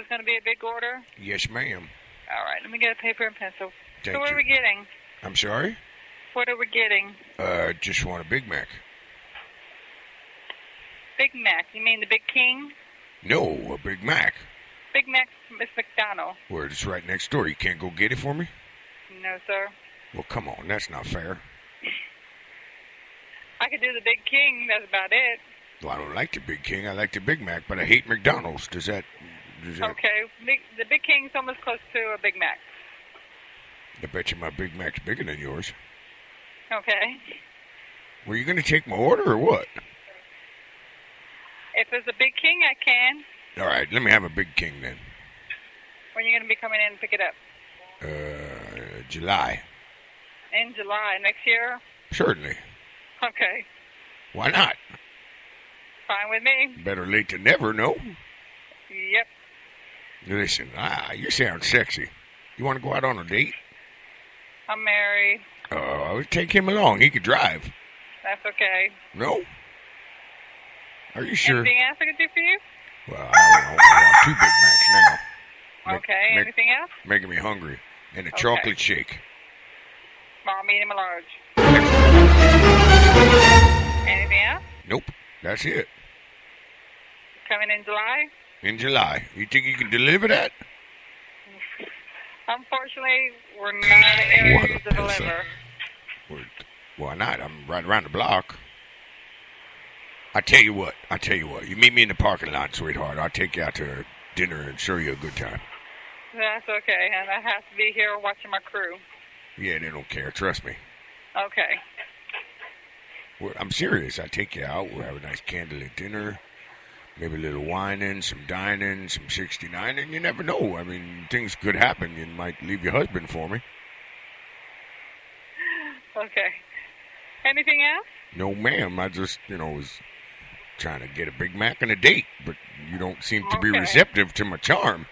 is going to be a big order? Yes, ma'am. All right, let me get a paper and pencil. Thank so what you. are we getting? I'm sorry? What are we getting? Just want a Big Mac. Big Mac. You mean the Big King? No, a Big Mac. Big Mac is McDonald's. Well, it's right next door. You can't go get it for me? No, sir. Well, come on. That's not fair. I could do the Big King. That's about it. Well, I don't like the Big King. I like the Big Mac, but I hate McDonald's. Does that... Okay. The Big King's almost close to a Big Mac. I bet you my Big Mac's bigger than yours. Okay. Were you going to take my order or what? If it's a Big King, I can. All right, let me have a Big King then. When are you going to be coming in and pick it up? July. In July next year? Certainly. Okay. Why not? Fine with me. Better late than never, no? Yep. Listen, you sound sexy. You want to go out on a date? I'm married. I'll take him along. He could drive. That's okay. No? Are you sure? Anything else I could do for you? Well, I want 2 Big Macs now. Okay, anything else? Making me hungry. And a chocolate shake. Small, medium, or large? Anything else? Nope. That's it. Coming in July? In July. You think you can deliver that? Unfortunately, we're not in the area to deliver. Why not? I'm right around the block. I tell you what. You meet me in the parking lot, sweetheart. I'll take you out to dinner and show you a good time. That's okay, and I have to be here watching my crew. Yeah, they don't care. Trust me. Okay. Well, I'm serious. I'll take you out. We'll have a nice candlelit dinner. Maybe a little whining, some dining, some 69, and you never know. I mean, things could happen. You might leave your husband for me. Okay. Anything else? No, ma'am. I just, was trying to get a Big Mac and a date, but you don't seem to be receptive to my charm.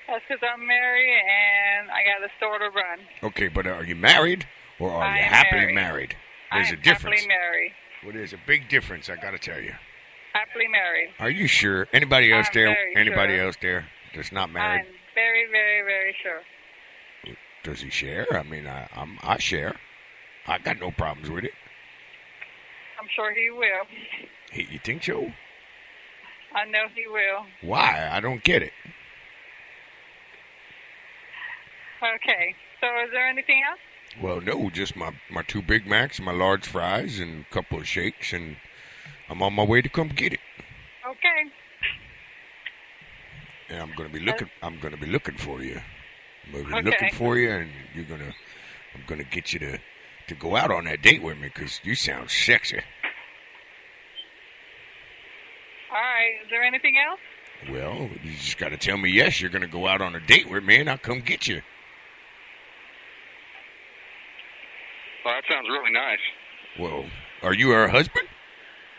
That's because I'm married and I got a store to run. Okay, but are you married or are you happily married? There's a difference. Happily married. Well, there's a big difference, I got to tell you. Happily married. Are you sure? Anybody else there? Anybody else there that's not married? I'm very, very, very sure. Does he share? I mean, I share. I got no problems with it. I'm sure he will. You think so? I know he will. Why? I don't get it. Okay. So is there anything else? Well, no, just my 2 Big Macs, my large fries, and a couple of shakes, and I'm on my way to come get it. Okay. And I'm gonna be looking for you. I'm gonna be looking for you, and I'm gonna get you to go out on that date with me because you sound sexy. All right. Is there anything else? Well, you just got to tell me yes. You're gonna go out on a date with me, and I'll come get you. Well, that sounds really nice. Well, are you her husband?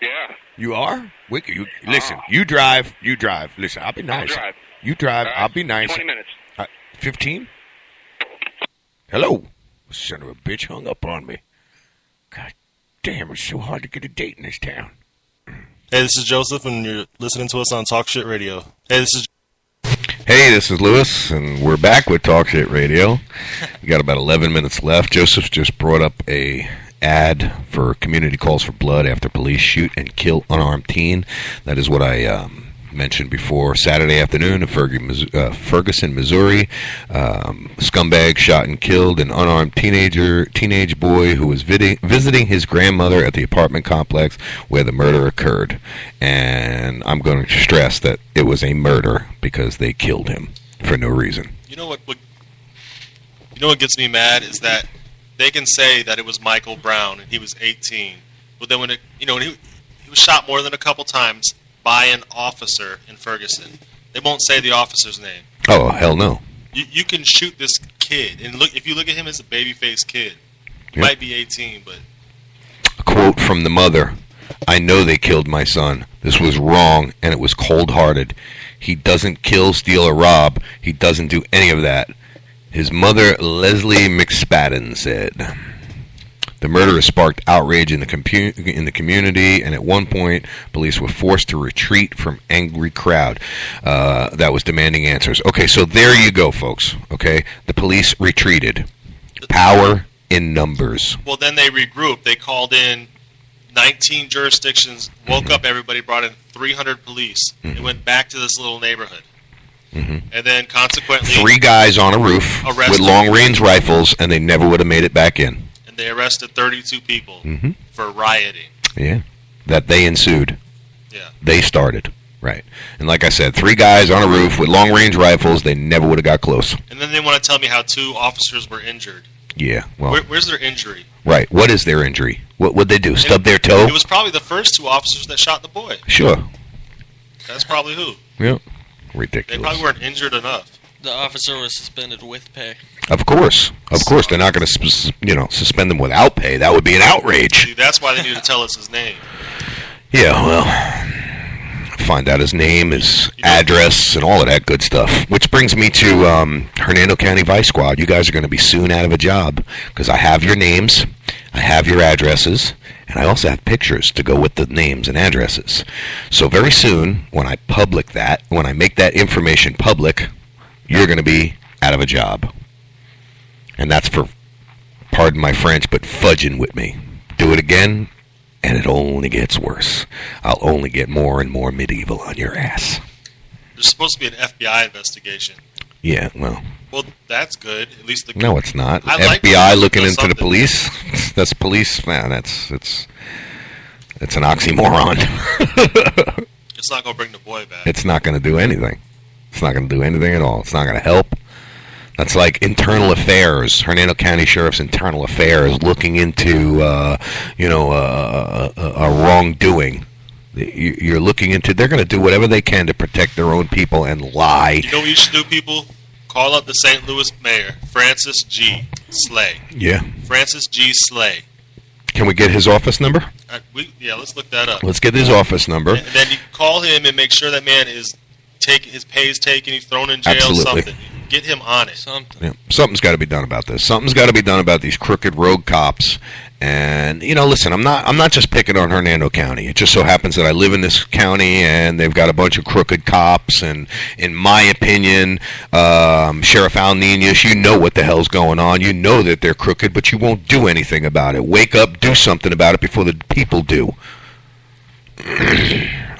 Yeah. You are? Listen, you drive. Listen, I'll be nice. I'll drive. You drive, Right. I'll be nice. 20 minutes. 15? Hello? Son of a bitch hung up on me. God damn, it's so hard to get a date in this town. Hey, this is Joseph, and you're listening to us on Talk Shit Radio. Hey, this is Lewis, and we're back with Talk Shit Radio. We got about 11 minutes left. Joseph just brought up a ad for community calls for blood after police shoot and kill unarmed teen. That is what I mentioned before. Saturday afternoon in Ferguson, Missouri, scumbag shot and killed an unarmed teenage boy who was visiting his grandmother at the apartment complex where the murder occurred. And I'm going to stress that it was a murder because they killed him for no reason. You know what gets me mad is that they can say that it was Michael Brown and he was 18, but then when he was shot more than a couple times by an officer in Ferguson, they won't say the officer's name. Oh, hell no. You can shoot this kid, and if you look at him as a baby-faced kid, he might be 18, but... A quote from the mother, "I know they killed my son. This was wrong, and it was cold-hearted. He doesn't kill, steal, or rob. He doesn't do any of that." His mother, Leslie McSpadden, said. The murder has sparked outrage in the community, and at one point, police were forced to retreat from angry crowd that was demanding answers. Okay, so there you go, folks. Okay, the police retreated. Power in numbers. Well, then they regrouped. They called in 19 jurisdictions, woke up everybody, brought in 300 police, and went back to this little neighborhood. And then, consequently, 3 guys on a roof with long-range rifles, and they never would have made it back in. And they arrested 32 people for rioting. Yeah, that they ensued. Yeah. They started. Right. And like I said, 3 guys on a roof with long-range rifles, they never would have got close. And then they want to tell me how 2 officers were injured. Yeah, well... Where's their injury? Right. What is their injury? What would they do? Stub their toe? It was probably the first 2 officers that shot the boy. Sure. That's probably who. Yep. Ridiculous. They probably weren't injured enough. The officer was suspended with pay. Of course. They're not going to, suspend them without pay. That would be an outrage. See, that's why they need to tell us his name. Yeah, well... Find out his name, his address, and all of that good stuff. Which brings me to Hernando County Vice Squad. You guys are going to be soon out of a job because I have your names, I have your addresses, and I also have pictures to go with the names and addresses. So very soon, when I make that information public, you're going to be out of a job. And that's for, pardon my French, but fudging with me. Do it again, and it only gets worse. I'll only get more and more medieval on your ass. There's supposed to be an FBI investigation. Yeah, well... Well, that's good. At least No, it's not. FBI looking into the police? That's police? Man, it's an oxymoron. It's not going to bring the boy back. It's not going to do anything. It's not going to do anything at all. It's not going to help. That's like internal affairs, Hernando County Sheriff's internal affairs, looking into, a wrongdoing. You're looking into. They're going to do whatever they can to protect their own people and lie. You know what you should do, people? Call up the St. Louis mayor, Francis G. Slay. Yeah. Francis G. Slay. Can we get his office number? Let's look that up. Let's get his office number. And then you call him and make sure that man is his pay is taken, he's thrown in jail, Absolutely. something. Get him on it. Yeah. Something's got to be done about this. Something's got to be done about these crooked rogue cops. And listen, I'm not just picking on Hernando County. It just so happens that I live in this county, and they've got a bunch of crooked cops. And in my opinion, Sheriff Al Niñez, you know what the hell's going on. You know that they're crooked, but you won't do anything about it. Wake up, do something about it before the people do.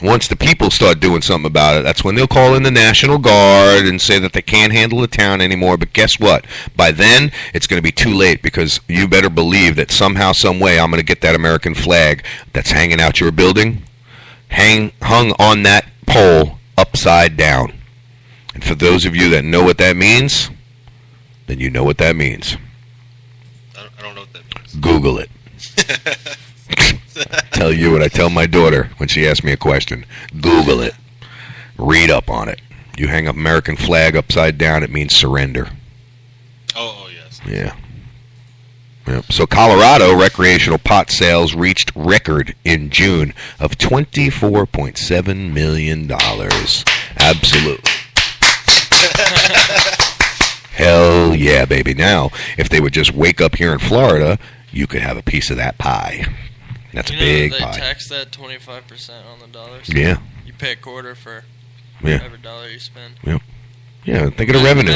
Once the people start doing something about it, that's when they'll call in the National Guard and say that they can't handle the town anymore. But guess what? By then, it's going to be too late, because you better believe that somehow, some way, I'm going to get that American flag that's hanging out your building hung on that pole upside down. And for those of you that know what that means, then you know what that means. I don't know what that means. Google it. Tell you what I tell my daughter when she asks me a question. Google it. Read up on it. You hang up American flag upside down, it means surrender. Oh yes. Yeah. Yep. So Colorado recreational pot sales reached record in June of $24.7 million. Absolutely. Hell yeah, baby. Now, if they would just wake up here in Florida, you could have a piece of that pie. That's a big pie. They tax that 25% on the dollars. Yeah. You pay a quarter for every dollar you spend. Yep. Yeah, think of the revenue.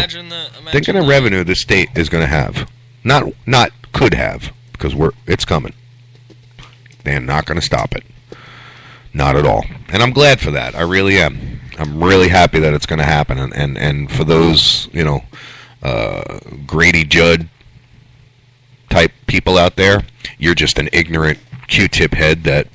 Think of the revenue the state is going to have. Not could have, because it's coming. They're not going to stop it. Not at all. And I'm glad for that. I really am. I'm really happy that it's going to happen. And for those, Grady Judd type people out there, you're just an ignorant Q-tip head that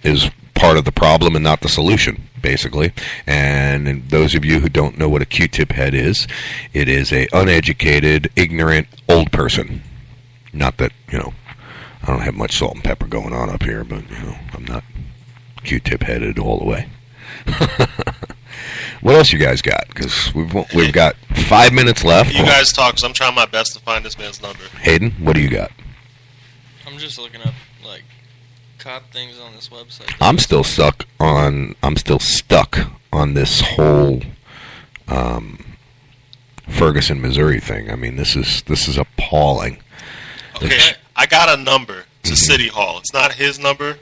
is part of the problem and not the solution, basically. And those of you who don't know what a Q-tip head is, it is a uneducated, ignorant, old person. Not that, I don't have much salt and pepper going on up here, but, I'm not Q-tip headed all the way. What else you guys got? Because we've got 5 minutes left. You guys talk, because I'm trying my best to find this man's number. Hayden, what do you got? I'm just looking up, cop things on this website. I'm still stuck on this whole Ferguson, Missouri thing. I mean, this is appalling. Okay. I got a number to City Hall. It's not his number,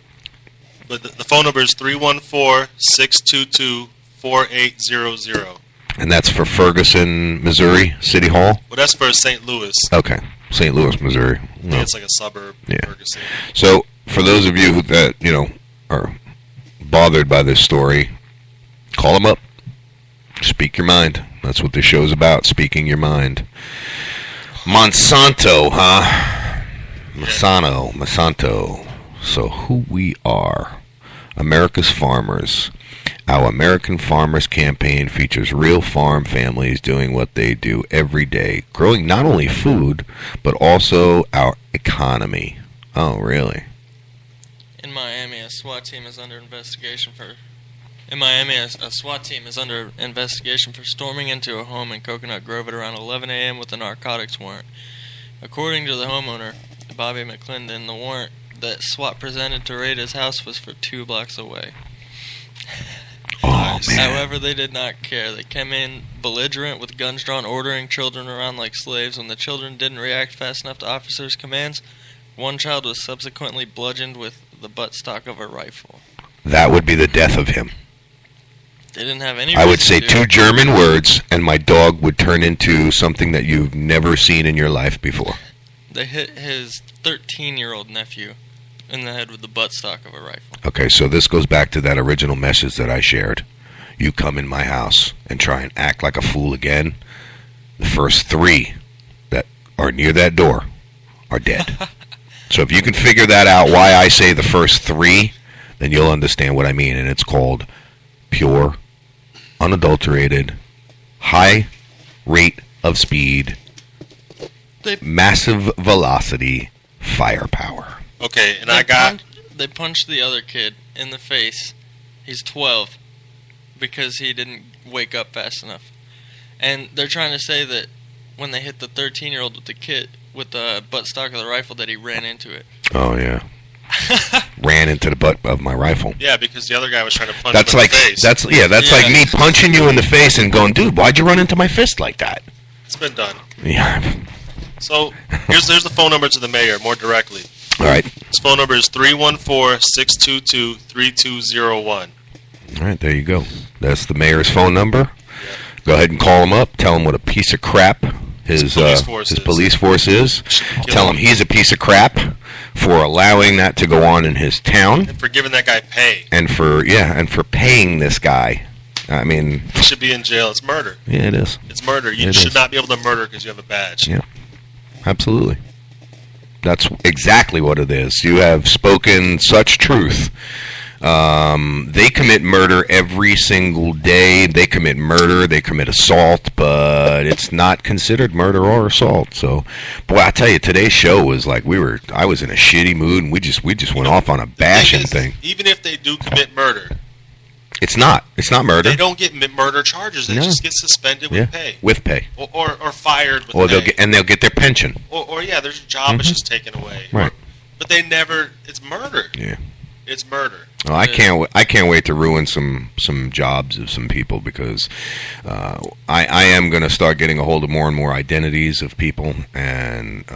but the phone number is 314-622-4800. And that's for Ferguson, Missouri, City Hall? Well, that's for St. Louis. Okay. St. Louis, Missouri. I think it's like a suburb of Ferguson. So, for those of you that, are bothered by this story, call them up. Speak your mind. That's what this show's about, speaking your mind. Monsanto, huh? Monsanto. So who we are. America's farmers. Our American Farmers Campaign features real farm families doing what they do every day, growing not only food, but also our economy. Oh, really? In Miami, a SWAT team is under investigation for storming into a home in Coconut Grove at around 11 a.m. with a narcotics warrant. According to the homeowner, Bobby McClendon, the warrant that SWAT presented to raid his house was for 2 blocks away. Oh, man. However, they did not care. They came in belligerent with guns drawn, ordering children around like slaves. When the children didn't react fast enough to officers' commands, one child was subsequently bludgeoned with the buttstock of a rifle. That would be the death of him. They didn't have any I would say reason to 2 German words, and my dog would turn into something that you've never seen in your life before. They hit his 13-year-old nephew in the head with the buttstock of a rifle. Okay, so this goes back to that original message that I shared. You come in my house and try and act like a fool again, the first 3 that are near that door are dead. So if you can figure that out, why I say the first 3, then you'll understand what I mean. And it's called pure, unadulterated, high rate of speed, massive velocity, firepower. Okay, and they punched the other kid in the face. He's 12 because he didn't wake up fast enough. And they're trying to say that when they hit the 13-year-old with the buttstock of the rifle that he ran into it. Oh, yeah. Ran into the butt of my rifle. Yeah, because the other guy was trying to punch that's him like, in the face. That's like me punching you in the face and going, dude, why'd you run into my fist like that? It's been done. Yeah. So, here's the phone number to the mayor, more directly. All right. His phone number is 314-622-3201. All right, there you go. That's the mayor's phone number. Go ahead and call him up. Tell him what a piece of crap his police force is. Tell him he's a piece of crap for allowing that to go on in his town. And for giving that guy pay. And for paying this guy. I mean, he should be in jail. It's murder. Yeah, it is. It's murder. You should not be able to murder because you have a badge. Yeah, absolutely. That's exactly what it is. You have spoken such truth. They commit murder every single day. They commit murder. They commit assault, but it's not considered murder or assault. So, boy, I tell you, today's show was like I was in a shitty mood, and we just went off on a bashing thing. Even if they do commit murder, it's not murder. They don't get murder charges. They just get suspended with pay. With pay. Or fired with pay. They'll get their pension. Or their job is just taken away. Right. But they never. It's murder. Yeah. It's murder. Oh, I can't wait to ruin some jobs of some people because I am going to start getting a hold of more and more identities of people and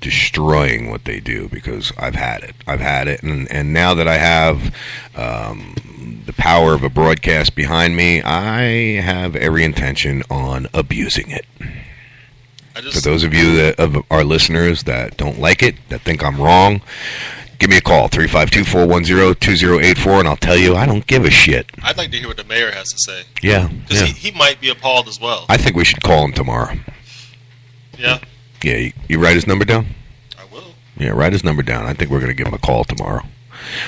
destroying what they do because I've had it, and now that I have the power of a broadcast behind me, I have every intention on abusing it. For those of you of our listeners that don't like it, that think I'm wrong, give me a call, 352-410-2084, and I'll tell you I don't give a shit. I'd like to hear what the mayor has to say. Yeah. Because he might be appalled as well. I think we should call him tomorrow. Yeah? Yeah, you write his number down? I will. Yeah, write his number down. I think we're going to give him a call tomorrow.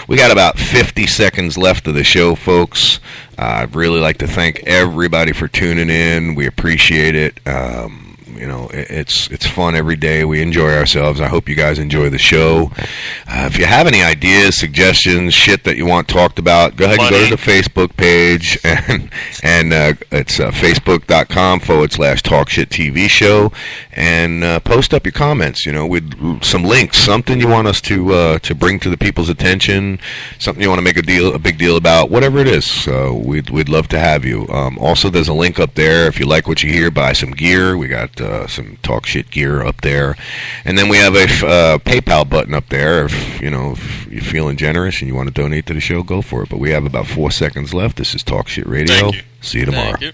We got about 50 seconds left of the show, folks. I'd really like to thank everybody for tuning in. We appreciate it. It's fun every day. We enjoy ourselves. I hope you guys enjoy the show. If you have any ideas, suggestions, shit that you want talked about, go ahead and go to the Facebook page, and it's facebook.com/Talk Shit TV Show, and post up your comments. With some links, something you want us to bring to the people's attention, something you want to make a big deal about, whatever it is. We'd love to have you. Also, there's a link up there if you like what you hear. Buy some gear. We got some talk shit gear up there, and then we have a PayPal button up there. If you're feeling generous and you want to donate to the show, go for it. But we have about 4 seconds left. This is Talk Shit Radio. Thank you. See you tomorrow. Thank you.